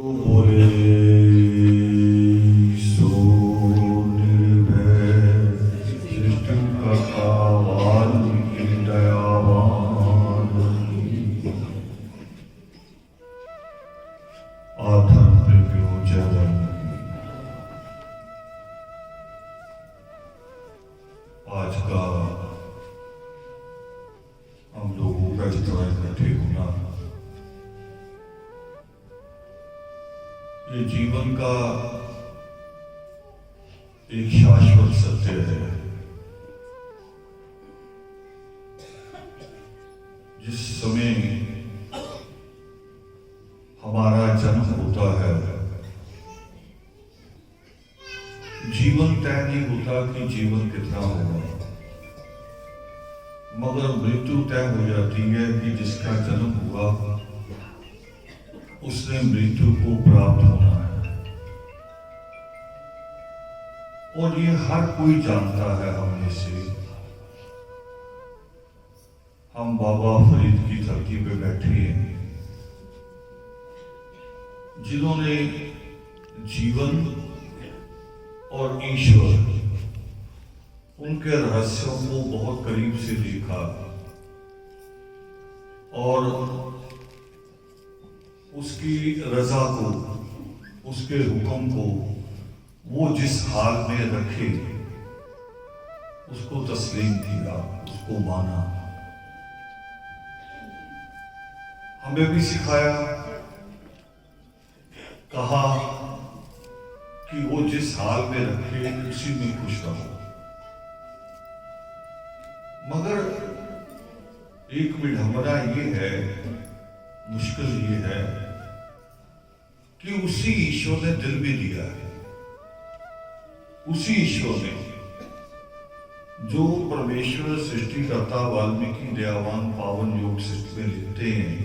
बोले सो निर्भय सृष्टि का कावाल की दयावान आधन प्रयोजन। आज का हम लोगों का इस तरह इकट्ठे होना ये जीवन का एक शाश्वत सत्य है। जिस समय हमारा जन्म होता है जीवन तय नहीं होता कि जीवन कितना होगा, मगर मृत्यु तय हो जाती है कि जिसका जन्म हुआ उसने मृत्यु को प्राप्त होना है। और ये हर कोई जानता है हम में से। हम बाबा फरीद की धरती पे बैठे हैं जिन्होंने जीवन और ईश्वर उनके रहस्यों को बहुत करीब से देखा और उसकी रजा को, उसके हुक्म को वो जिस हाल में रखे उसको तस्लीम किया, उसको माना। हमें भी सिखाया, कहा कि वो जिस हाल में रखे उसी में खुश रहो। मगर एक विडंबना ये है, मुश्किल ये है कि उसी ईश्वर ने दिल भी दिया है। उसी ईश्वर ने जो परमेश्वर सृष्टिकर्ता वाल्मीकि दयावान पावन योग सृष्टि में लिखते हैं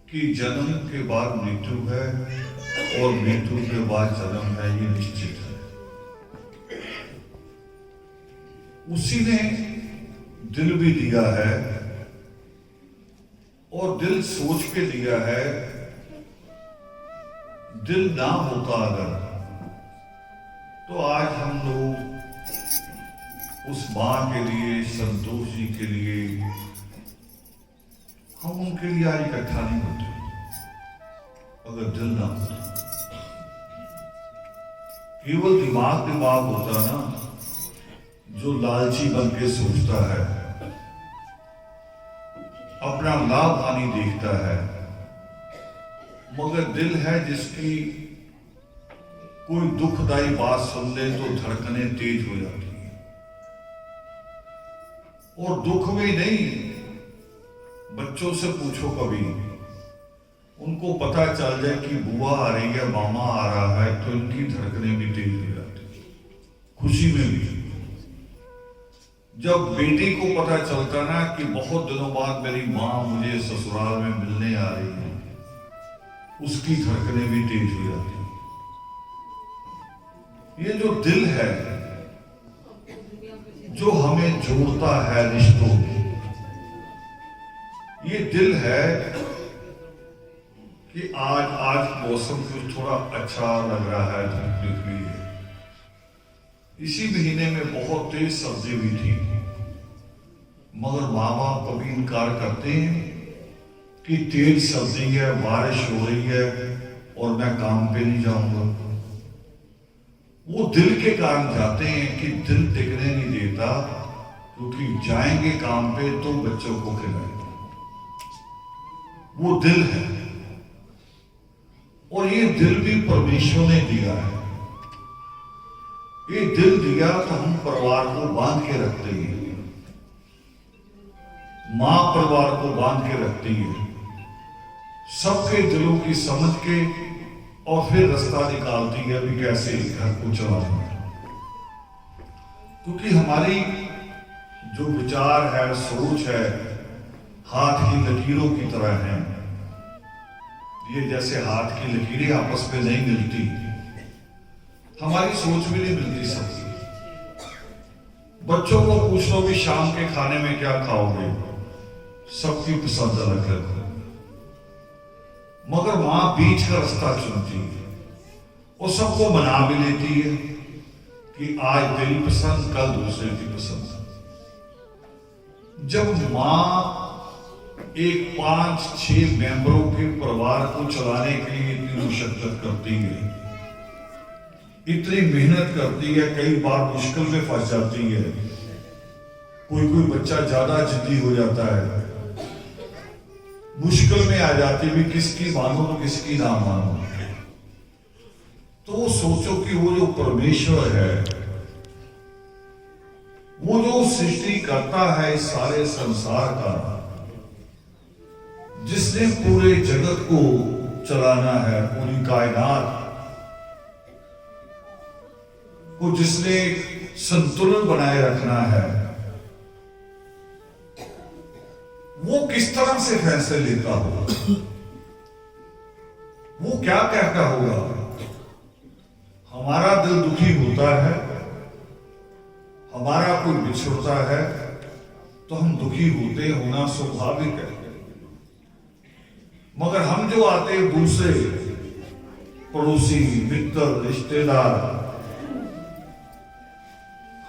कि जन्म के बाद मृत्यु है और मृत्यु के बाद जन्म है, ये निश्चित है। उसी ने दिल भी दिया है और दिल सोच के दिया है। दिल ना होता अगर तो आज हम लोग उस मां के लिए, संतोष जी के लिए, हम उनके लिए आज इकट्ठा नहीं होते अगर दिल ना होता। केवल दिमाग होता ना जो लालची बन के सोचता है, अपना लाभ हानि देखता है, मगर दिल है जिसकी कोई दुखदाई बात सुन ले तो धड़कनें तेज हो जाती है। और दुख में नहीं, बच्चों से पूछो कभी, उनको पता चल जाए कि बुआ आ रही है, मामा आ रहा है, तो इनकी धड़कनें भी तेज हो जाती है, खुशी में भी। जब बेटी को पता चलता ना कि बहुत दिनों बाद मेरी मां मुझे ससुराल में मिलने आ रही है, उसकी धड़कनें भी तेज हो जाती है। ये जो दिल है जो हमें जोड़ता है रिश्तों में, ये दिल है कि आज मौसम कुछ थोड़ा अच्छा लग रहा है, धूप निकली है। इसी महीने में बहुत तेज सर्दी हुई थी, मगर माँ बाप कभी इनकार करते हैं कि तेज सर्दी है, बारिश हो रही है और मैं काम पे नहीं जाऊंगा। वो दिल के कारण जाते हैं कि दिल टिकने नहीं देता, क्योंकि जाएंगे काम पे तो बच्चों को खिलाएंगे। वो दिल है और ये दिल भी परमेश्वर ने दिया है। ये दिल दिया तो हम परिवार को बांध के रखते हैं, मां परिवार को बांध के रखती है, सबके दिलों की समझ के, और फिर रास्ता निकालती है भी कैसे घर को चलाना है। क्योंकि हमारी जो विचार है, सोच है, हाथ की लकीरों की तरह है। ये जैसे हाथ की लकीरें आपस में नहीं मिलती, हमारी सोच भी नहीं मिलती सबकी। बच्चों को पूछ लो भी शाम के खाने में क्या खाओगे, सबकी पसंद अलग है। मगर मां बीच का रास्ता चुनती है और सबको मना भी लेती है कि आज तेरी पसंद, कल दूसरे की पसंद। जब मां एक 5-6 मेंबरों के परिवार को चलाने के लिए इतनी मुशक्कत करती है, इतनी मेहनत करती है, कई बार मुश्किल में फंस जाती है, कोई बच्चा ज्यादा जिद्दी हो जाता है, मुश्किल में आ जाती भी किसकी मानो तो किसकी ना मानो। तो सोचो कि वो जो परमेश्वर है, वो जो सृष्टि करता है इस सारे संसार का, जिसने पूरे जगत को चलाना है, पूरी कायनात को जिसने संतुलन बनाए रखना है, वो किस तरह से फैसले लेता होगा, वो क्या कहता होगा। हमारा दिल दुखी होता है, हमारा कोई बिछड़ता है तो हम दुखी होते, होना स्वाभाविक है। मगर हम जो आते हैं दूसरे पड़ोसी, मित्र, रिश्तेदार,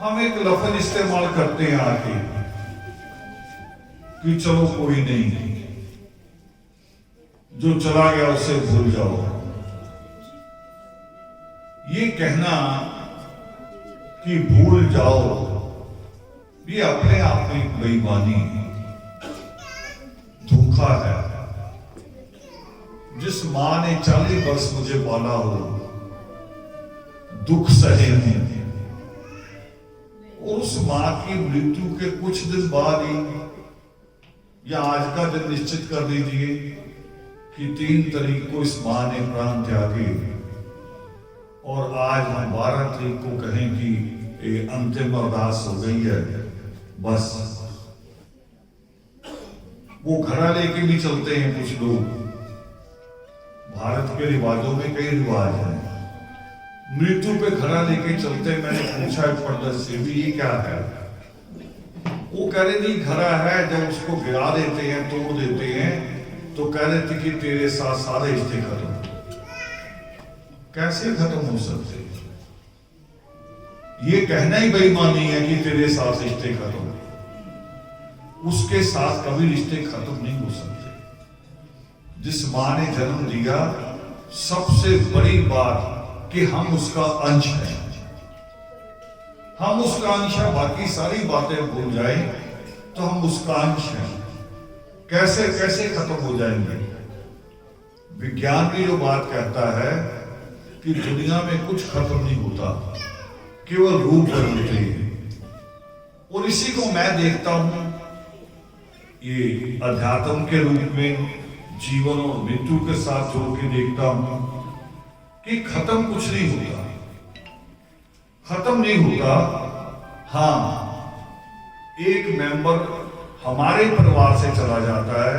हम एक लफ्ज इस्तेमाल करते हैं आके कि चलो कोई नहीं, जो चला गया उसे भूल जाओ। ये कहना कि भूल जाओ, ये अपने आप में एक बेईमानी है, धोखा है। जिस मां ने 40 वर्ष मुझे पाला हो, दुख सहे हैं, और उस मां की मृत्यु के कुछ दिन बाद ही, या आज का दिन निश्चित कर दीजिए कि 3 तारीख को इस मां ने प्राण त्यागे, और आज हम 12 तारीख को कहें कि अंतिम अरदास हो गई है, बस। वो घड़ा लेके भी चलते हैं कुछ लोग। भारत के रिवाजों में कई रिवाज हैं, मृत्यु पे घड़ा लेके चलते। मैंने पूछा पंडित से भी, ये क्या है? वो कह रहे नहीं, घड़ा है, जब उसको गिरा देते हैं, तोड़ देते हैं, तो कह रहे थे कि तेरे साथ सारे रिश्ते खत्म। कैसे खत्म हो सकते? ये कहना ही बेईमानी है कि तेरे साथ रिश्ते खत्म। उसके साथ कभी रिश्ते खत्म नहीं हो सकते। जिस मां ने जन्म दिया, सबसे बड़ी बात कि हम उसका अंश हैं। हम उसका अंश है, बाकी सारी बातें भूल जाए तो हम उसका अंश हैं। कैसे कैसे खत्म हो जाएंगे? विज्ञान भी जो बात कहता है कि दुनिया में कुछ खत्म नहीं होता, केवल रूप बदलते हैं। और इसी को मैं देखता हूं ये अध्यात्म के रूप में, जीवन और मृत्यु के साथ जोड़ के देखता हूं कि खत्म कुछ नहीं होता, खत्म नहीं होता। हां, एक मेंबर हमारे परिवार से चला जाता है,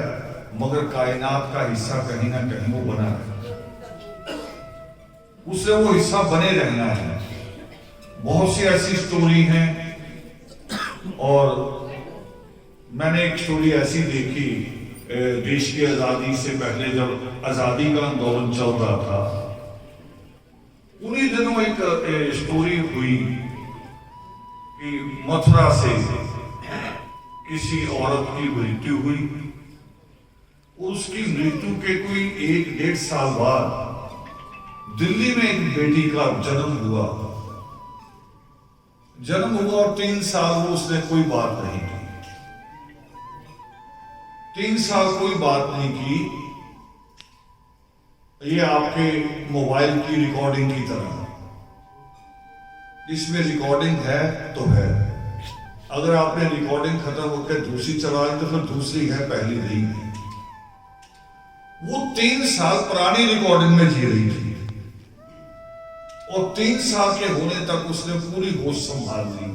मगर कायनात का हिस्सा कहीं ना कहीं वो बना है, उसे वो हिस्सा बने रहना है। बहुत सी ऐसी स्टोरी हैं, और मैंने एक स्टोरी ऐसी देखी, देश की आजादी से पहले जब आजादी का आंदोलन चल रहा था, उन्हीं दिनों एक स्टोरी हुई कि मथुरा से किसी औरत की मृत्यु हुई। उसकी मृत्यु के कोई 1-1.5 साल बाद दिल्ली में एक बेटी का जन्म हुआ, और 3 साल वो उसने कोई बात नहीं की। 3 साल कोई बात नहीं की। ये आपके मोबाइल की रिकॉर्डिंग की तरह, इसमें रिकॉर्डिंग है तो है। अगर आपने रिकॉर्डिंग खत्म होकर दूसरी चला ली तो फिर दूसरी है, पहली नहीं है। वो 3 साल पुरानी रिकॉर्डिंग में जी रही थी, और 3 साल के होने तक उसने पूरी होश संभाल ली।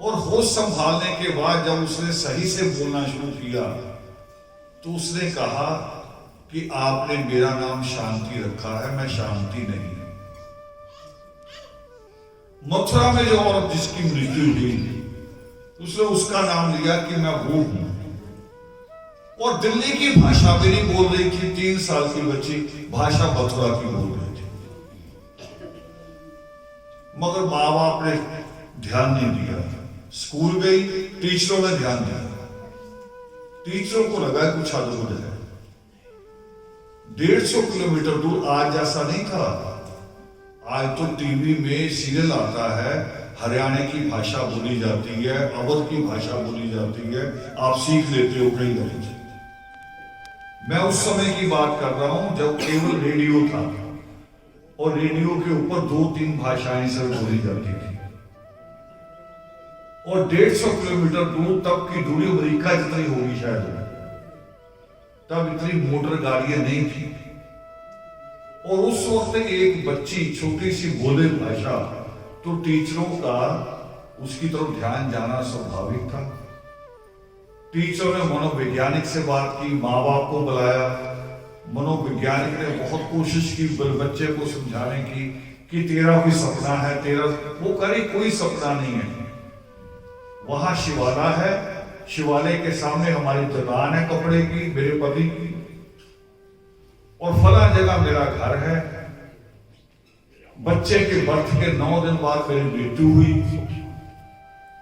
और होश संभालने के बाद जब उसने सही से बोलना शुरू किया, तो उसने कहा कि आपने मेरा नाम शांति रखा है, मैं शांति नहीं। मथुरा में जो औरत जिसकी मृत्यु हुई, उसने उसका नाम लिया कि मैं वो हूं। और दिल्ली की भाषा भी नहीं बोल रही थी। 3 साल की बच्ची भाषा मथुरा की बोल रही थी, मगर माँ बाप ने ध्यान नहीं दिया। स्कूल गई, टीचरों ने ध्यान दिया। टीचरों को लगा कुछ अद्भुत है। 150 किलोमीटर दूर आज जैसा नहीं था। आज तो टीवी में सीरियल आता है, हरियाणा की भाषा बोली जाती है, अवध की भाषा बोली जाती है, आप सीख लेते हो कई लफ्ज। मैं उस समय की बात कर रहा हूं जब केवल रेडियो था और रेडियो के ऊपर 2-3 भाषाएं सिर्फ बोली जाती थी। और 150 किलोमीटर दूर तब की दूरी अमेरिका जितनी होगी शायद, तब इतनी मोटर गाड़ियां नहीं थी। और उस वक्त एक बच्ची छोटी सी बोले भाषा, तो टीचरों का उसकी तरफ ध्यान जाना स्वाभाविक था। टीचरों ने मनोवैज्ञानिक से बात की, माँ बाप को बुलाया। मनोवैज्ञानिक ने बहुत कोशिश की बच्चे को समझाने की कि तेरा भी सपना है, तेरा। वो करे कोई सपना नहीं है, वहां शिवाला है, शिवालय के सामने हमारी दुकान है कपड़े की, मेरे पति की, और फला जगह मेरा घर है। बच्चे के बर्थ के 9 दिन बाद मेरी मृत्यु हुई।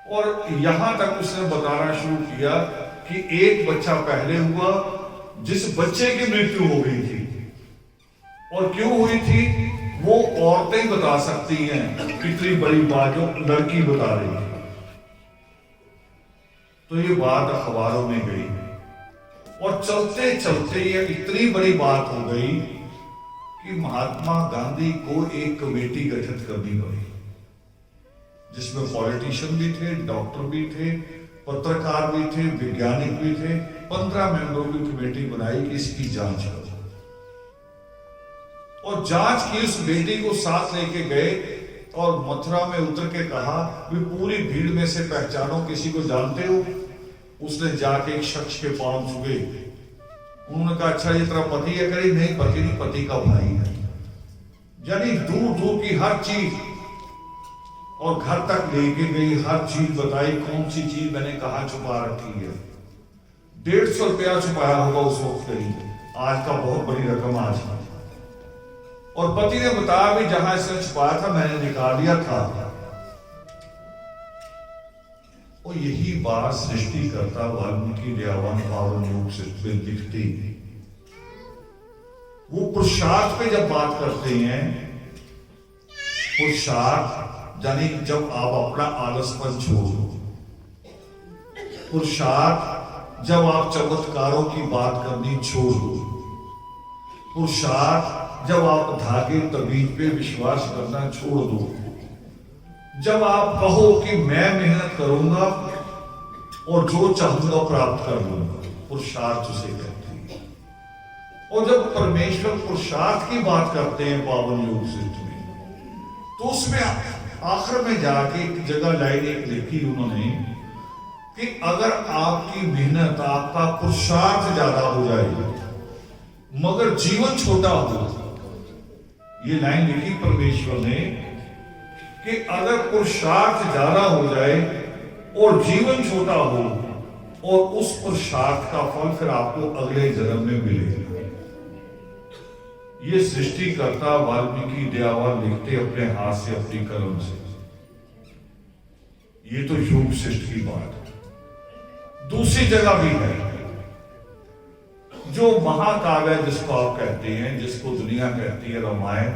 और यहां तक उसने बताना शुरू किया कि एक बच्चा पहले हुआ जिस बच्चे की मृत्यु हो गई थी, और क्यों हुई थी वो औरतें बता सकती हैं। कितनी बड़ी बात जो लड़की बता रही थी। तो ये बात अखबारों में गई और चलते चलते ये इतनी बड़ी बात हो गई कि महात्मा गांधी को एक कमेटी गठित करनी पड़ी, जिसमें पॉलिटिशियन भी थे, डॉक्टर भी थे, पत्रकार भी थे, वैज्ञानिक भी थे। 15 मेंबरों की कमेटी बनाई कि इसकी जांच करो। और जांच की उस बेटी को साथ लेके गए और मथुरा में उतर के कहा भी पूरी भीड़ में से पहचानो, किसी को जानते हो? उसने जाके एक शख्स के पांव छुए। उन्होंने कहा अच्छा ये तेरा पति है? करी नहीं, पति नहीं, पति का भाई है। यानी दूर दूर की हर चीज, और घर तक लेके गई, हर चीज बताई, कौन सी चीज मैंने कहा छुपा रखी है। 150 रुपया छुपाया होगा उस वक्त कहीं, आज का बहुत बड़ी रकम आज है। और पति ने बताया भी जहां इसने छुपाया था मैंने निकाल दिया था। और यही बात सृष्टि करता वाल्मीकि दयावान पावन योग से दिखती। वो पुरुषार्थ पे जब बात करते हैं, पुरुषार्थ यानी जब आप अपना आलसपन छोड़ो, पुरुषार्थ जब आप चमत्कारों की बात करनी छोड़ दो, पुरुषार्थ जब आप धागे तबीज पे विश्वास करना छोड़ दो, जब आप कहो कि मैं मेहनत करूंगा और जो चाहूंगा प्राप्त कर लूंगा, पुरुषार्थ उसे कहते हैं। और जब परमेश्वर पुरुषार्थ की बात करते हैं पावन योग सिद्ध में, तो उसमें आखिर में जाके एक जगह लाइन एक लिखी उन्होंने कि अगर आपकी मेहनत, आपका पुरुषार्थ ज्यादा हो जाए मगर जीवन छोटा हो, ये लाइन लिखी परमेश्वर ने कि अगर पुरुषार्थ ज्यादा हो जाए और जीवन छोटा हो, और उस पुरुषार्थ का फल फिर आपको अगले जन्म में मिलेगा। ये सृष्टिकर्ता वाल्मीकि दयावान लिखते अपने हाथ से, अपनी कलम से। ये तो योग सृष्टि की बात है। दूसरी जगह भी है जो महाकाव्य जिसको आप कहते हैं, जिसको दुनिया कहती है रामायण,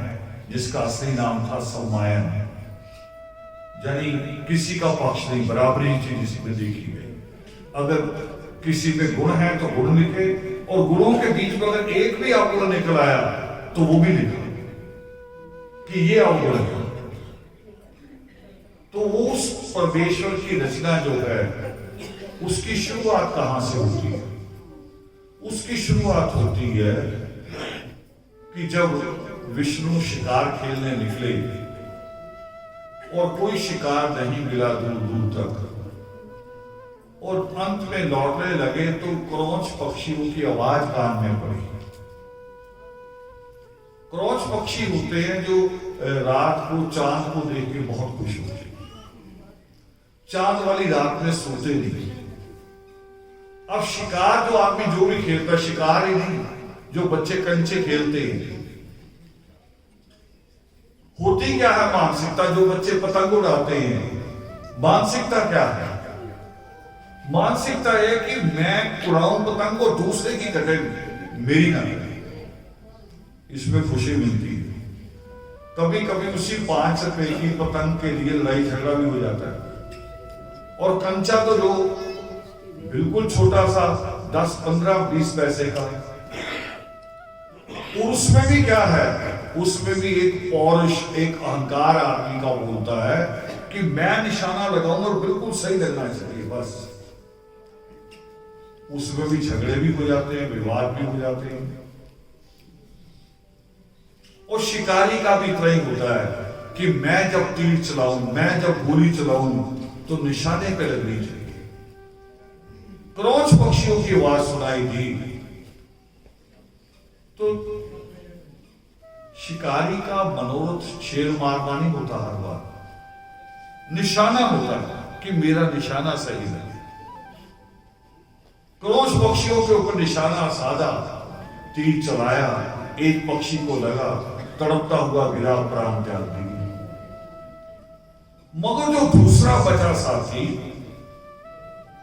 जिसका असली नाम था समयायन, यानी किसी का पक्ष नहीं, बराबरी चीज इसमें देखी गई। अगर किसी में गुण है तो गुण लिखे, और गुणों के बीच में अगर एक भी अवगुण निकल आया तो वो भी लिखा कि ये अवगुण है। तो उस परमेश्वर की रचना जो है उसकी शुरुआत कहां से होती है? उसकी शुरुआत होती है कि जब विष्णु शिकार खेलने निकले और कोई शिकार नहीं मिला दूर दूर तक, और अंत में लौटने लगे तो क्रोच पक्षियों की आवाज कान में पड़ी। क्रोच पक्षी होते हैं जो रात को चांद को देख के बहुत खुश होते हैं। चांद वाली रात में सोते नहीं। अब शिकार जो आदमी जो भी खेलता है, शिकार ही नहीं, जो बच्चे कंचे खेलते हैं, होती क्या है मानसिकता? जो बच्चे पतंग उड़ाते हैं, मानसिकता क्या है? मानसिकता है कि मैं उड़ाऊं पतंग और दूसरे की कटे, मेरी ना कटे, इसमें खुशी मिलती है। कभी कभी उसी 5 रुपए की पतंग के लिए लड़ाई झगड़ा भी हो जाता है। और कंचा तो जो बिल्कुल छोटा सा 10, 15, 20 पैसे का, उसमें भी क्या है? उसमें भी एक पौरुष, एक अहंकार आदमी का बोलता है कि मैं निशाना लगाऊं और बिल्कुल सही लगना चाहिए, बस। उसमें भी झगड़े भी हो जाते हैं, विवाद भी हो जाते हैं। और शिकारी का भी इतना ही होता है कि मैं जब तीर चलाऊं, मैं जब गोली चलाऊं, तो निशाने पे लगनी चाहिए। क्रोच पक्षियों की आवाज सुनाई दी तो शिकारी का मनोरथ शेर मारना नहीं होता, हर बार निशाना होता है कि मेरा निशाना सही लगे। क्रोच पक्षियों के ऊपर निशाना साधा, तीर चलाया, एक पक्षी को लगा, तड़पता हुआ गिरा, प्राण त्याग दी। मगर जो दूसरा बचा साथी,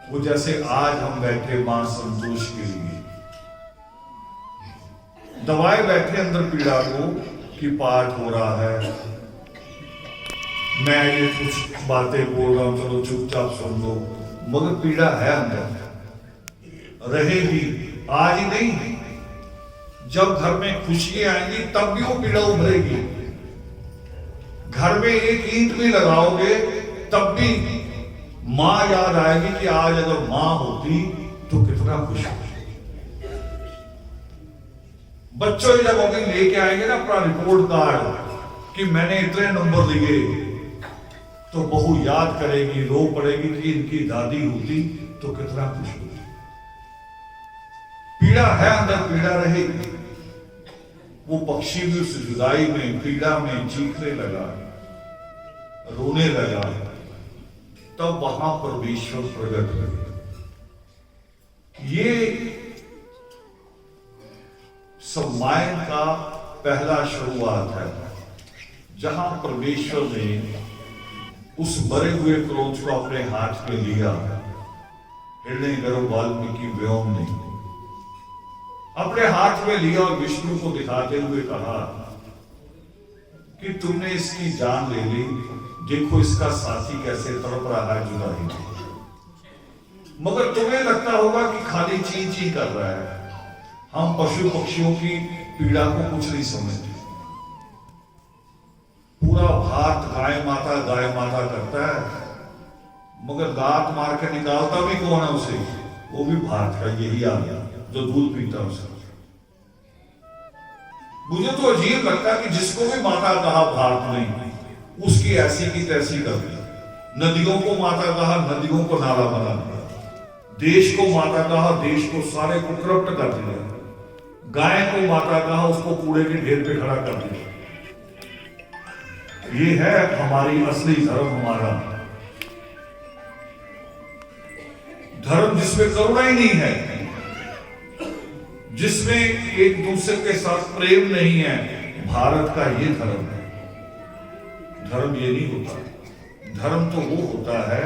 वो जैसे आज हम बैठे मां संतोष के लिए दबाए बैठे अंदर पीड़ा को कि पाठ हो रहा है, मैं ये कुछ बातें बोल रहा हूं, चलो चुपचाप सुन लो, मगर पीड़ा है अंदर, रहेगी। आज ही नहीं, जब घर में खुशियां आएंगी तब भी वो पीड़ा उभरेगी। घर में एक ईंट भी लगाओगे तब भी मां याद आएगी कि आज अगर मां होती तो कितना खुश होती। बच्चों जब अभी लेके आएंगे ना अपना रिपोर्ट कार्ड कि मैंने इतने नंबर लिए, तो बहू याद करेगी, रो पड़ेगी कि इनकी दादी होती तो कितना खुश होती। पीड़ा है अंदर, पीड़ा रहेगी। वो पक्षी भी उस जुदाई में, पीड़ा में चीखने लगा, रोने लगा, तब वहां परमेश्वर प्रकट हुए। ये सम्मान का पहला शुरुआत है, जहां परमेश्वर ने उस मरे हुए क्रोध को अपने हाथ में लिया। हिरण्यगर्भ वाल्मीकि व्योम ने अपने हाथ में लिया और विष्णु को दिखाते हुए कहा कि तुमने इसकी जान ले ली, देखो इसका साथी कैसे तड़प रहा है जुदाई में। मगर तुम्हें लगता होगा कि खाली ची ची कर रहा है। हम पशु पक्षियों की पीड़ा को कुछ नहीं समझते। पूरा भारत गाय माता करता है, मगर दांत मार के निकालता भी कौन है उसे? वो भी भारत का यही आ गया जो दूध पीता उसे। मुझे तो अजीब लगता है कि जिसको भी माता कहा भारत ने, उसकी ऐसी की तैसी कर दी। नदियों को माता कहा, नदियों को नाला बना दिया। देश को माता कहा, देश को सारे को करप्ट कर दिया। गाय को माता कहा, उसको कूड़े के ढेर पे खड़ा कर दिया। ये है हमारी असली धर्म। हमारा धर्म जिसमें करुणा ही नहीं है, जिसमें एक दूसरे के साथ प्रेम नहीं है, भारत का ये धर्म है। धर्म ये नहीं होता। धर्म तो वो होता है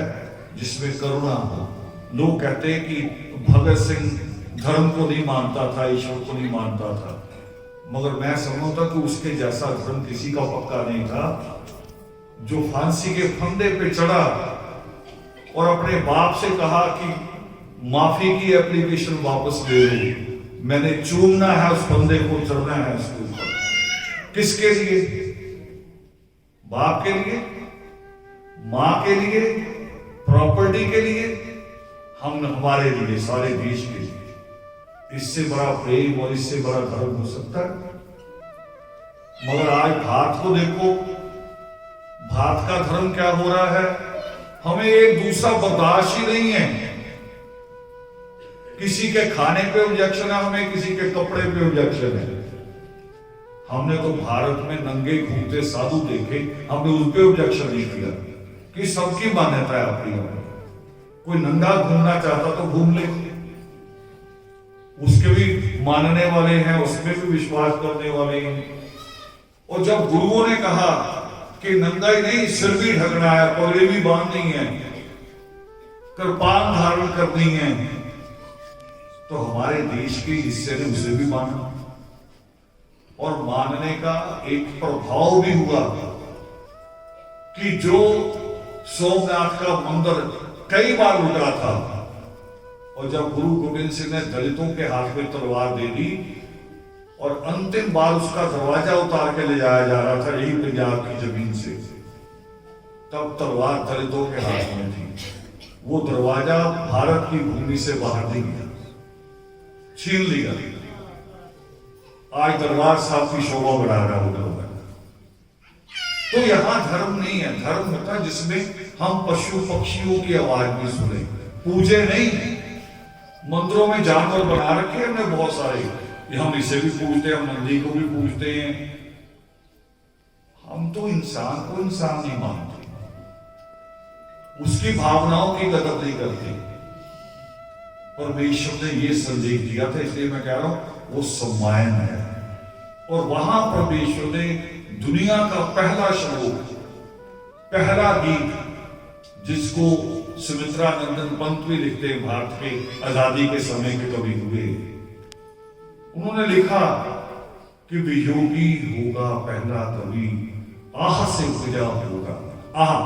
जिसमें करुणा हो। लोग कहते हैं कि भगत सिंह धर्म को नहीं मानता था, ईश्वर को नहीं मानता था, मगर मैं समझता कि उसके जैसा धर्म किसी का पक्का नहीं था। जो फांसी के फंदे पे चढ़ा और अपने बाप से कहा कि माफी की एप्लीकेशन वापस ले लो, मैंने चूमना है उस फंदे को, चढ़ना है उसके ऊपर। किसके लिए? बाप के लिए, मां के लिए, प्रॉपर्टी के लिए, हम हमारे लिए, सारे देश के लिए। इससे बड़ा प्रेम और इससे बड़ा धर्म हो सकता है? मगर आज भारत को देखो, भारत का धर्म क्या हो रहा है? हमें एक दूसरा बर्दाश्त ही नहीं है। किसी के खाने पे ऑब्जेक्शन है, हमें किसी के कपड़े पे ऑब्जेक्शन है। हमने तो भारत में नंगे घूमते साधु देखे, हमने उन पे ऑब्जेक्शन नहीं किया कि सबकी मान्यता है अपनी। कोई नंगा घूमना चाहता तो घूम ले, उसके भी मानने वाले हैं, उसमें भी विश्वास करने वाले हैं। और जब गुरुओं ने कहा कि नंगा ही नहीं, सिर भी ढकना है, पगड़ी भी बांधनी है, कृपान धारण करनी है, तो हमारे देश के हिस्से ने उसे भी माना। और मानने का एक प्रभाव भी हुआ कि जो सोमनाथ का मंदिर कई बार लुटा था, और जब गुरु गोविंद सिंह ने दलितों के हाथ में तलवार दे दी और अंतिम बार उसका दरवाजा उतार के ले जाया जा रहा था यही पंजाब की जमीन से, तब तलवार दलितों के हाथ में थी। वो दरवाजा भारत की भूमि से बाहर नहीं गया, छीन लिया। आज दरबार साहब की शोभा बढ़ा रहा होगा। तो यहां धर्म नहीं है, धर्म होता जिसमें हम पशु पक्षियों की आवाज भी सुने, पूजे नहीं। मंदिरों में जानवर बना रखे हमने बहुत सारे, हम इसे भी पूजते हैं, हम नंदी को भी पूजते हैं। हम तो इंसान को इंसान नहीं मानते, उसकी भावनाओं की कदर नहीं करते। परमेश्वर ने यह संदेश दिया था, इसलिए मैं कह रहा हूं वो सम्मान है। और वहां परमेश्वर ने दुनिया का पहला श्लोक, पहला गीत, जिसको सुमित्रा नंदन पंत भी लिखते हैं, भारत के आजादी के समय के कवि हुए, उन्होंने लिखा कि वियोगी होगा पहला कवि, आह से उपजा होगा। आह,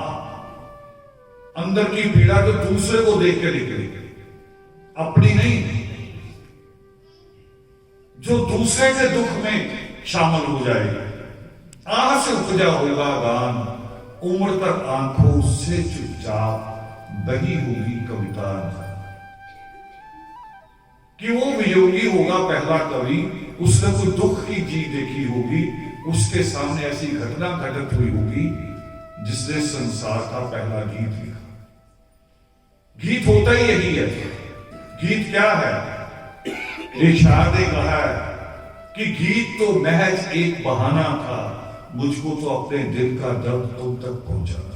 अंदर की पीड़ा जो दूसरे को देख के निकले, अपनी नहीं, जो दूसरे के दुख में शामिल हो जाए। आह से उपजा होगा गान, उम्र तक आंखों से चुपचाप बही होगी कविता। कि वो वियोगी होगा पहला कवि, उसने कोई दुख की चीज देखी होगी, उसके सामने ऐसी घटना घटित हुई होगी जिसने संसार का पहला गीत लिखा। गीत होता ही यही है। गीत क्या है? एक शायर ने कहा है कि गीत तो महज एक बहाना था, मुझको तो अपने दिल का दर्द तुम तक पहुंचाना।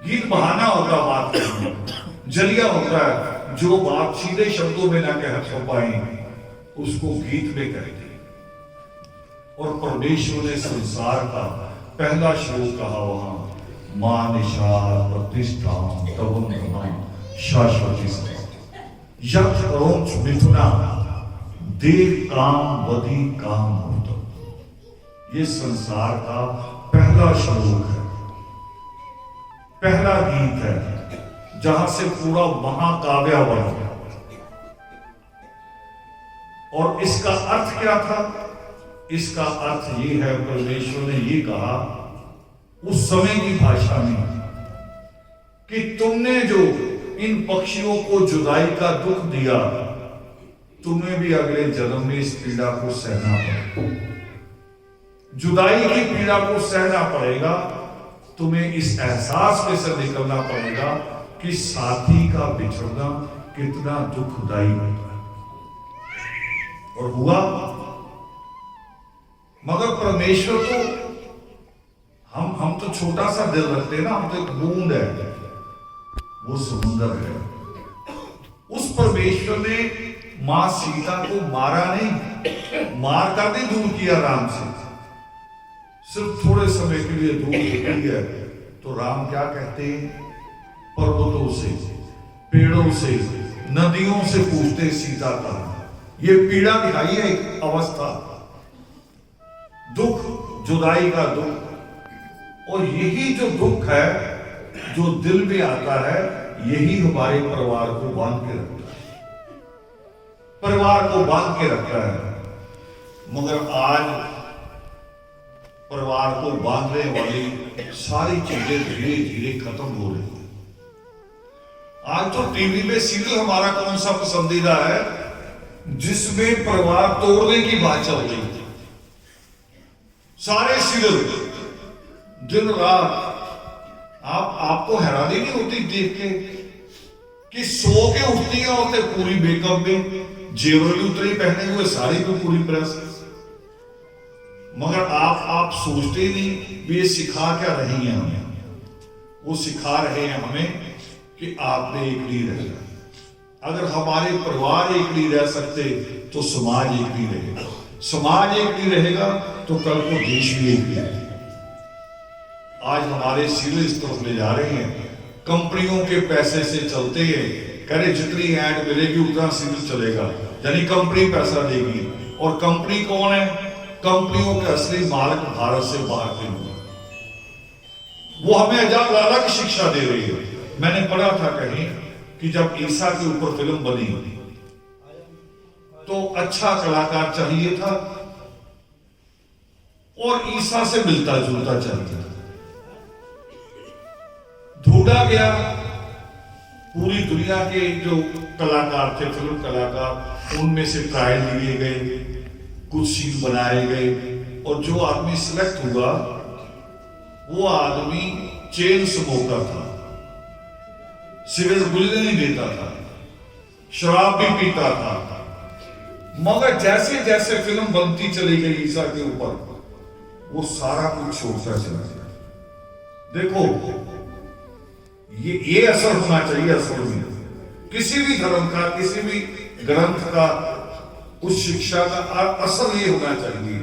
गीत बहाना होता बात करने, जरिया होता है, जो बात सीधे शब्दों में ना कह पाए उसको गीत में कहते। और परमेश्वर ने संसार का पहला श्लोक कहा वहां, मां निशार प्रतिष्ठा तवम शाश्वती यक्ष करोच मिथुना देव काम वधि काम होता। ये संसार का पहला श्लोक है, पहला गीत है, जहां से पूरा महाकाव्य बना। और इसका अर्थ क्या था? इसका अर्थ ये है, परमेश्वर ने ये कहा उस समय की भाषा में कि तुमने जो इन पक्षियों को जुदाई का दुख दिया, तुम्हें भी अगले जन्म में इस पीड़ा को सहना पड़ेगा। जुदाई की पीड़ा को सहना पड़ेगा। तुम्हें इस एहसास में से निकलना पड़ेगा कि साथी का बिछड़ना कितना दुखदाई होता है। और हुआ, मगर परमेश्वर तो हम तो छोटा सा दिल रखते हैं ना, हम तो एक बूंद है, वो समुंदर है। उस परमेश्वर ने मां सीता को मारा नहीं, मार कर नहीं दूर किया राम से, सिर्फ थोड़े समय के लिए दूर होती है। तो राम क्या कहते हैं? पर्वतों से, पेड़ों से, नदियों से पूछते सीता का। ये पीड़ा दिखाई है एक अवस्था, दुख, जुदाई का दुख। और यही जो दुख है, जो दिल में आता है, यही हमारे परिवार को बांध के रखता है, परिवार को बांध के रखता है। मगर आज परिवार को बांधने वाली सारी चीजें धीरे धीरे खत्म हो रही है। आज तो टीवी में सीरियल हमारा कौन सा पसंदीदा है जिसमें परिवार तोड़ने की बात चल रही है? सारे सीरियल दिन रात। आपको हैरानी नहीं होती देख के कि सो के उठती है औरतें पूरी मेकअप में, जेवर भी उतरे पहने हुए, साड़ी भी पूरी प्रेस। मगर आप सोचते नहीं भी ये सिखा क्या रही हैं हमें? वो सिखा रहे हैं हमें कि आपने एक नहीं रहना, अगर हमारे परिवार एक नहीं रह सकते तो समाज एक नहीं रहेगा, समाज एक नहीं रहेगा तो कल को देश भी एक नहीं रहेगा। आज हमारे सीरियल इस तरफ ले जा रहे हैं, कंपनियों के पैसे से चलते हैं, कह रहे जितनी ऐड मिलेगी उतना सीरियल चलेगा, यानी कंपनी पैसा देगी। और कंपनी कौन है? कंपनियों के असली मालिक भारत से बाहर के लोग, वो हमें अलग शिक्षा दे रही है। मैंने पढ़ा था कहीं कि जब ईसा के ऊपर फिल्म बनी तो अच्छा कलाकार चाहिए था और ईसा से मिलता जुलता चाहिए था। ढूंढा गया, पूरी दुनिया के जो कलाकार थे, फिल्म कलाकार, उनमें से ट्रायल लिए गए, कुछ सीन बनाए गए, और जो आदमी सिलेक्ट हुआ वो आदमी चेन स्मोकर था, सिगरेट बुझने नहीं देता था, शराब भी पीता था। मगर जैसे जैसे फिल्म बनती चली गई ईसा के ऊपर, वो सारा कुछ छोड़ता चला गया। देखो, ये असर होना चाहिए असल में किसी भी धर्म का, किसी भी ग्रंथ का, उस शिक्षा का असर ये होना चाहिए।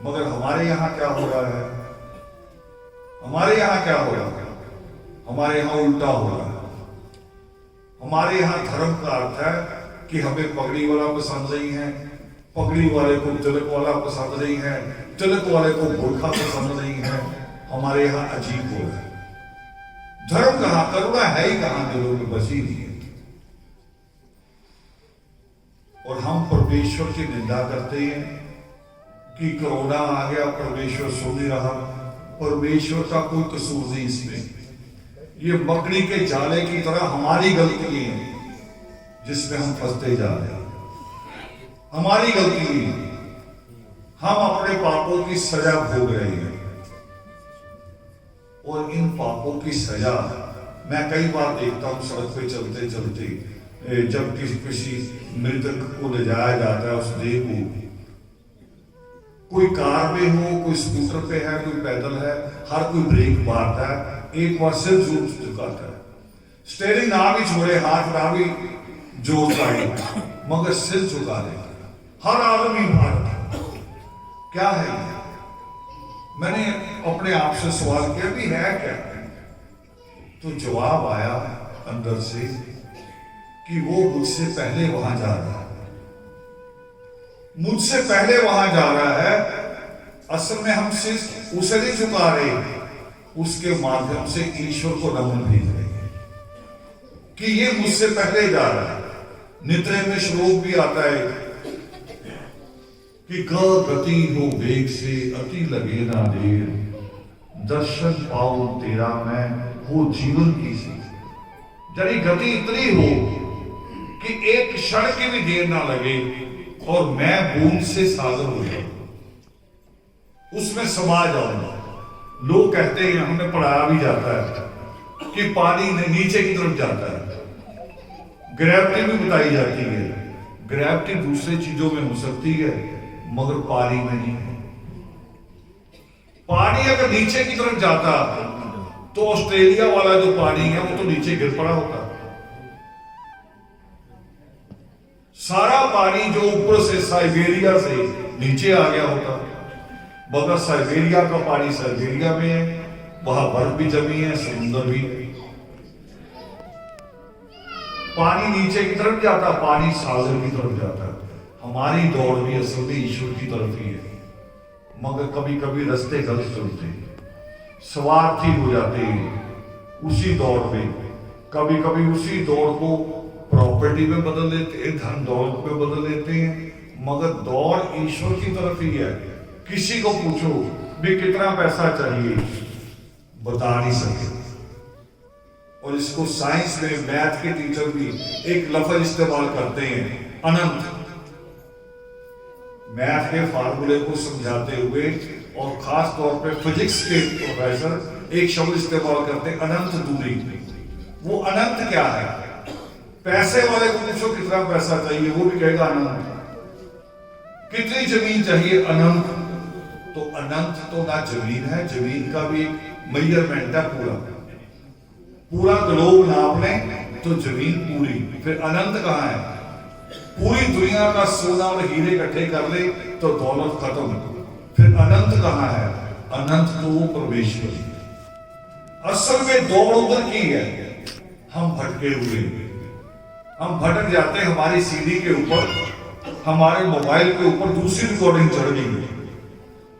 मगर हमारे यहां क्या हो रहा है? हमारे यहां क्या हो रहा है? हमारे यहां उल्टा हो रहा है। हमारे यहां धर्म का अर्थ है कि हमें पगड़ी वाला पसंद नहीं है, पगड़ी वाले को तिलक वाला पसंद नहीं है, तिलक वाले को बुर्खा पसंद नहीं है। हमारे यहां अजीब हो रहा है। धर्म कहां, करुणा है ही कहां, दिलों में बसी नहीं है। और हम परमेश्वर की निंदा करते हैं कि कोरोना आ गया, परमेश्वर सुन नहीं रहा। परमेश्वर का कोई कसूर नहीं इसमें। ये मकड़ी के जाले की तरह हमारी गलती है जिसमें हम फंसते जा रहे हैं। हमारी गलती है, हम अपने पापों की सजा भोग रहे हैं। और इन पापों की सजा मैं कई बार देखता हूं सड़क पे चलते चलते, जब किसी मृतक को ले जाया जाता है, उस देह को, कोई कार में हो, कोई स्कूटर पे है, कोई पैदल है, हर कोई ब्रेक मारता है, एक बार सिर जोर चुकाता है, स्टेयरिंग ना भी छोड़े, हाथ ना भी जोर पाए, मगर सिर झुका देता है। हर आदमी भारत, क्या है ये? मैंने अपने आप से सवाल किया भी है क्या? तो जवाब आया अंदर से कि वो मुझसे पहले वहां जा रहा है, मुझसे पहले वहां जा रहा है। असल में हम सिर्फ उसे नहीं झुका रहे, उसके माध्यम से ईश्वर को नमन भेज रहे हैं कि ये मुझसे पहले जा रहा है। निद्रे में श्लोक भी आता है कि गति हो वेग से, अति लगे ना देर, दर्शन पाऊं तेरा मैं, वो जीवन की सी। जरी गति इतनी हो कि एक क्षण की भी देर ना लगे और मैं बूंद से सागर हो जाऊं, उसमें समा जाऊंगा। लोग कहते हैं, हमने पढ़ाया भी जाता है कि पानी नीचे की तरफ जाता है, ग्रेविटी भी बताई जाती है। ग्रेविटी दूसरी चीजों में हो सकती है मगर पानी में नहीं है। पानी अगर नीचे की तरफ जाता तो ऑस्ट्रेलिया वाला जो पानी है वो तो नीचे गिर पड़ा होता। सारा पानी जो ऊपर से साइबेरिया से नीचे आ गया होता, मगर साइबेरिया का पानी साइबेरिया में है, वहां बर्फ भी जमी है, समुद्र भी है। पानी नीचे की तरफ जाता, पानी सागर की तरफ जाता। हमारी दौड़ भी असल में ईश्वर की तरफ ही है, मगर कभी कभी रास्ते गलत चलते, स्वार्थी हो जाते हैं उसी दौड़ में। कभी कभी उसी दौड़ को प्रॉपर्टी में बदल लेते हैं, धन दौलत में बदल लेते हैं, मगर दौड़ ईश्वर की तरफ ही है। किसी को पूछो भी कितना पैसा चाहिए, बता नहीं सके। और इसको साइंस में मैथ के टीचर भी एक लफ्ज इस्तेमाल करते हैं, अनंत। मैथ के फार्मूले को समझाते हुए और खास तौर पे फिजिक्स के प्रोफेसर एक शब्द इस्तेमाल करते हैं, अनंत दूरी। वो अनंत क्या है? पैसे वाले को पूछो कितना पैसा चाहिए, वो भी कहेगा अनंत। कितनी जमीन चाहिए? अनंत। तो अनंत तो ना जमीन है, जमीन का भी एक मेजरमेंट है। पूरा ग्लोब नाप लें तो जमीन पूरी, फिर अनंत कहाँ है? पूरी दुनिया का सोना और हीरे इकट्ठे कर ले तो दौलत खत्म, फिर अनंत कहाँ है? अनंत तो वो परमेश्वर है। असल में दौड़ उधर की है, हम भटके हुए, हम भटक जाते हैं। हमारी सीडी के ऊपर, हमारे मोबाइल के ऊपर दूसरी रिकॉर्डिंग चल रही है,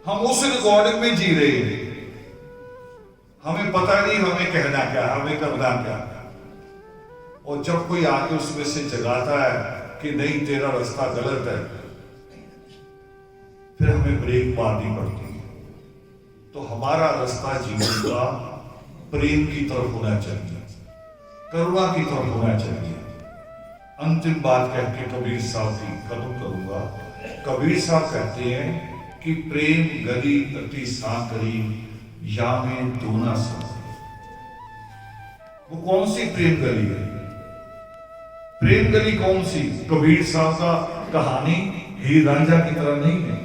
हम उस रिकॉर्डिंग में जी रहे हैं। हमें पता नहीं हमें कहना क्या, हमें करना क्या। और जब कोई आके उसमें से जगाता है कि नहीं तेरा रास्ता गलत है, फिर हमें ब्रेक मारनी पड़ती है। तो हमारा रास्ता जीवन का प्रेम की तरफ होना चाहिए, करुणा की तरफ होना चाहिए। अंतिम बात कह के कबीर साहब की खत्म करूंगा। कबीर साहब कहते हैं कि प्रेम गली अति सांकरी या में दोना सा। वो कौन सी प्रेम गली है? प्रेम गली कौन सी? कबीर साहब का कहानी हीर रांझा की तरह नहीं है।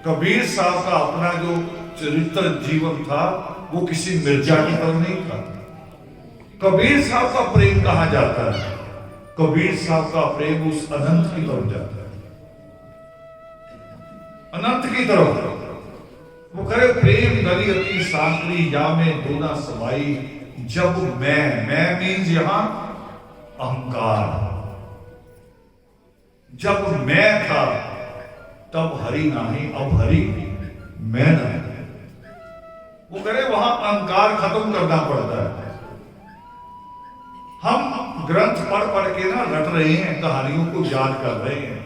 कबीर साहब का अपना जो चरित्र जीवन था वो किसी मिर्जा की तरह नहीं था। कबीर साहब का प्रेम कहां जाता है? कबीर साहब का प्रेम उस अनंत की तरफ जाता है, अनंत की तरफ। वो करे प्रेम गली अति सांकरी या में दोना समाई, जब मैं मीन्स यहां अहंकार। जब मैं था तब हरि नहीं, अब हरि मैं नहीं। वो करे वहां अहंकार खत्म करना पड़ता है। हम ग्रंथ पढ़ के ना रट रहे हैं, कहानियों को याद कर रहे हैं,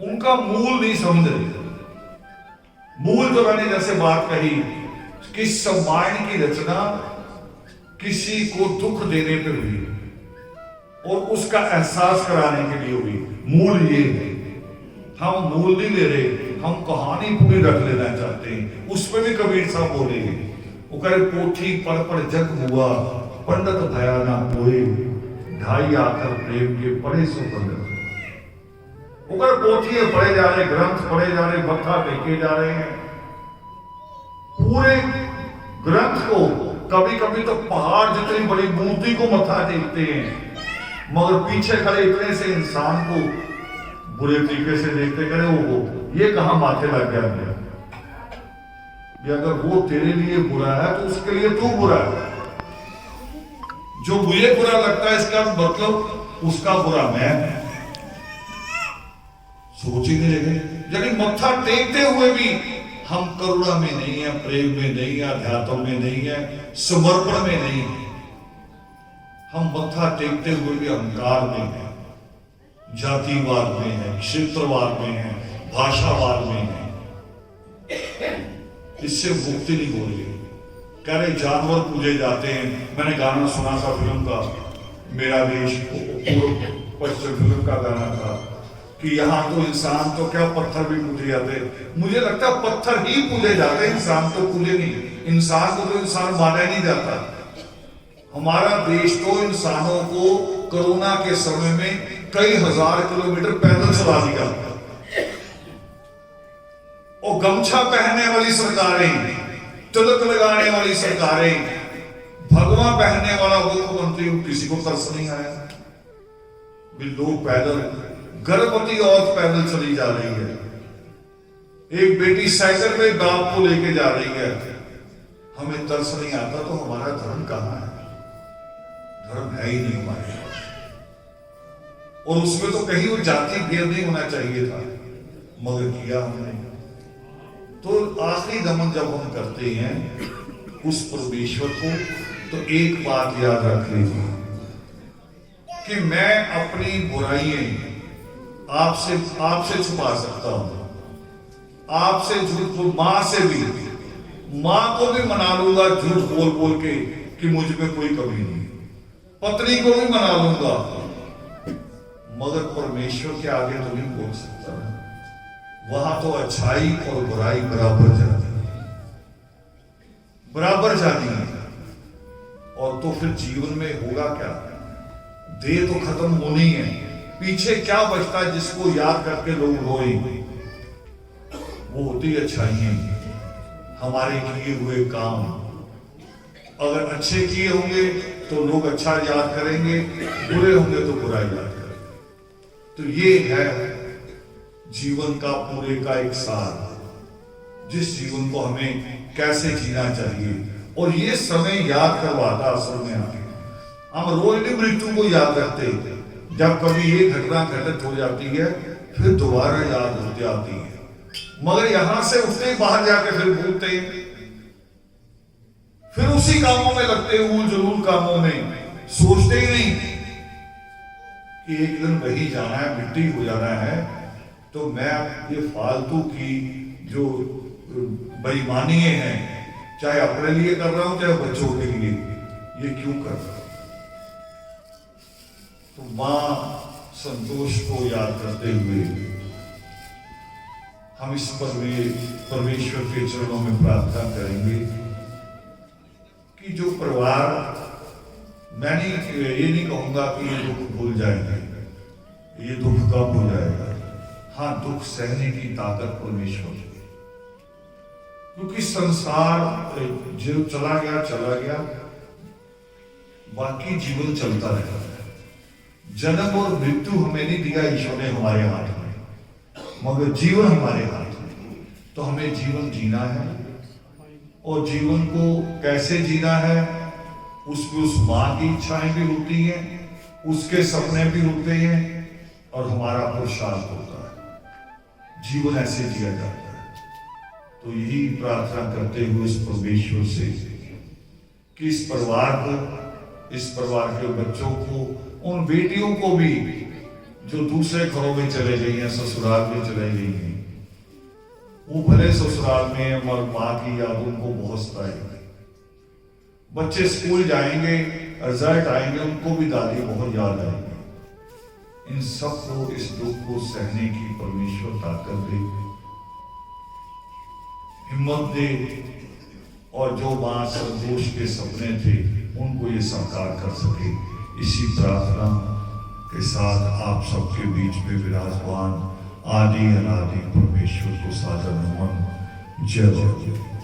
उनका मूल नहीं समझ रहे। मूल तो मैंने जैसे बात कही कि रामायण की रचना किसी को दुख देने पर हुई और उसका एहसास कराने के लिए हुई। मूल ये है, हम मूल नहीं ले रहे, हम कहानी पूरी रख लेना चाहते हैं। उसमें भी कबीर साहब बोलेंगे, वो करे पोथी पढ़ जग हुआ, पंडित भया ना कोई, ढाई आकर प्रेम के पढ़े सो पंडित। ऊपर पोथी पढ़े जा रहे, ग्रंथ पढ़े जा रहे, मत्था टेके जा रहे हैं। पूरे ग्रंथ को, कभी कभी तो पहाड़ जितनी बड़ी मूर्ति को मत्था टेकते हैं, मगर पीछे खड़े इतने से इंसान को बुरे तरीके से देखते, करे वो ये कहां माथे लग गया। अगर वो तेरे लिए बुरा है तो उसके लिए तू बुरा है। जो मुझे बुरा लगता है इसका मतलब उसका बुरा मैं। सोच ही नहीं लगे, लेकिन मत्था टेकते हुए भी हम करुणा में नहीं है, प्रेम में नहीं है, अध्यात्म में नहीं है, समर्पण में नहीं है। हम मत्था टेकते हुए भी अहंकार में है, जातिवाद में है, क्षेत्रवाद में है, भाषावाद में है। इससे मुक्ति नहीं हो रही। कह रहे जानवर पूजे जाते हैं। मैंने गाना सुना था फिल्म का, मेरा देश पूर्व पश्चिम फिल्म का गाना था कि यहाँ तो इंसान तो क्या पत्थर भी पूजे जाते। मुझे लगता है पत्थर ही पूजे जाते, इंसान तो पूजे नहीं। इंसान को तो इंसान माना नहीं जाता। हमारा देश तो इंसानों को कोरोना के समय में कई हजार किलोमीटर पैदल चला दिया। और गमछा पहनने वाली सरकारें, तिलक लगाने वाली सरकारें, भगवा पहनने वाला मुख्यमंत्री, किसी को तरस नहीं आया। लोग पैदल, गर्भवती औरत पैदल चली जा रही है, एक बेटी साइकिल में बाप को लेके जा रही है। हमें तरस नहीं आता तो हमारा धर्म कहां है? धर्म है ही नहीं हमारे पास। और उसमें तो कहीं वो जाति भेद नहीं होना चाहिए था, मगर किया हमने। तो आखिरी दमन जब हम करते हैं उस परमेश्वर को, तो एक बात याद रख लीजिए कि मैं अपनी बुराइयां आपसे छुपा सकता हूं, आपसे झूठ बोल, मां से भी, मां को भी मना लूंगा झूठ बोल बोल के कि मुझ में कोई कमी नहीं, पत्नी को भी मना लूंगा, मगर परमेश्वर के आगे तो नहीं बोल सकता। वहां तो अच्छाई और बुराई बराबर जाती है, बराबर जाती है। और तो फिर जीवन में होगा क्या? देह तो खत्म होनी है, पीछे क्या बचता है जिसको याद करके लोग रोएंगे? वो होती अच्छाइयां, हमारे किए हुए काम। अगर अच्छे किए होंगे तो लोग अच्छा याद करेंगे, बुरे होंगे तो बुरा याद करेंगे। तो ये है जीवन का पूरे का एक सार, जिस जीवन को हमें कैसे जीना चाहिए। और ये समय याद करवाता असल में आगे। हम रोज नहीं मृत्यु को याद करते, जब कभी ये घटना घटित हो जाती है फिर दोबारा याद हो जाती है, मगर यहां से उठते बाहर जाके फिर भूलते, फिर उसी कामों में लगते, ऊल जरूर कामों में, सोचते ही नहीं कि एक दिन वही जाना है, मिट्टी हो जाना है। तो मैं ये फालतू की जो बेईमानी हैं, चाहे अपने लिए कर रहा हूं चाहे बच्चों के लिए, ये क्यों कर रहा हूं। तो मां संतोष को याद करते हुए हम इस परमेश्वर के चरणों में प्रार्थना करेंगे कि जो परिवार, मैं ये नहीं कहूंगा कि ये दुख भूल जाएंगे, ये दुख कब हो जाएगा। हाँ, दुख सहने की ताकत परमेश्वर की, क्योंकि संसार जो चला गया, बाकी जीवन चलता रहेगा। जन्म और मृत्यु हमें नहीं दिया ईश्वर ने हमारे हाथ में, मगर जीवन हमारे हाथ में। तो हमें जीवन जीना है, और जीवन को कैसे जीना है, उसमें उस मां की इच्छाएं भी होती हैं, उसके सपने भी होते हैं, और हमारा पुरुषार्थ होता है। जीवन ऐसे जिया जाता है। तो यही प्रार्थना करते हुए इस परमेश्वर से कि इस परिवार को, इस परिवार के बच्चों को, उन बेटियों को भी जो दूसरे घरों में चले गई हैं, ससुराल में चले गई हैं, वो भले ससुराल में और मां की याद उनको बहुत सताएगी। बच्चे स्कूल जाएंगे, रिजल्ट आएंगे, उनको भी दादी बहुत याद आएगी। इन सबको, इस दुख को सहने की परमेश्वर ताकत दे, हिम्मत दे, और जो मां संतोष के सपने थे उनको ये साकार कर सके। इसी प्रार्थना के साथ आप सबके बीच में विराजमान आदि अनादि परमेश्वर को सादर नमन। जय जय।